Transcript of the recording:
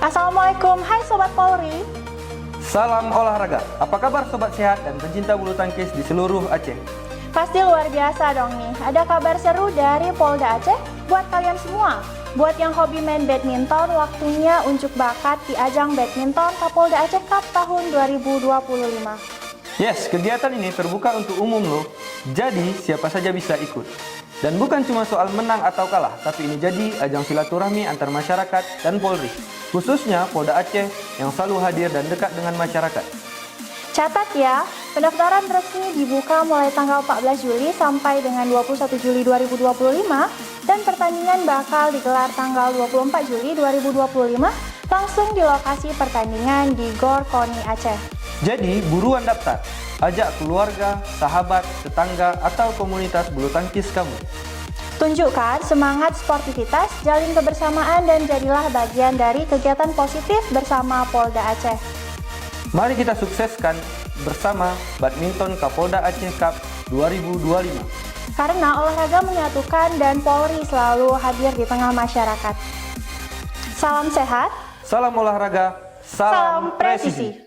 Assalamualaikum, hai Sobat Polri. Salam olahraga, apa kabar sobat sehat dan pencinta bulu tangkis di seluruh Aceh? Pasti luar biasa dong nih, ada kabar seru dari Polda Aceh buat kalian semua. Buat yang hobi main badminton, waktunya unjuk bakat di ajang badminton Kapolda Aceh Cup tahun 2025. Yes, kegiatan ini terbuka untuk umum loh, jadi siapa saja bisa ikut. Dan bukan cuma soal menang atau kalah, tapi ini jadi ajang silaturahmi antar masyarakat dan Polri, khususnya Polda Aceh yang selalu hadir dan dekat dengan masyarakat. Catat ya, pendaftaran resmi dibuka mulai tanggal 14 Juli sampai dengan 21 Juli 2025 dan pertandingan bakal digelar tanggal 24 Juli 2025 langsung di lokasi pertandingan di Gor Koni Aceh. Jadi buruan daftar, ajak keluarga, sahabat, tetangga, atau komunitas bulu tangkis kamu. Tunjukkan semangat sportivitas, jalin kebersamaan dan jadilah bagian dari kegiatan positif bersama Polda Aceh. Mari kita sukseskan bersama Badminton Kapolda Aceh Cup 2025. Karena olahraga menyatukan dan Polri selalu hadir di tengah masyarakat. Salam sehat, Salam olahraga, salam presisi.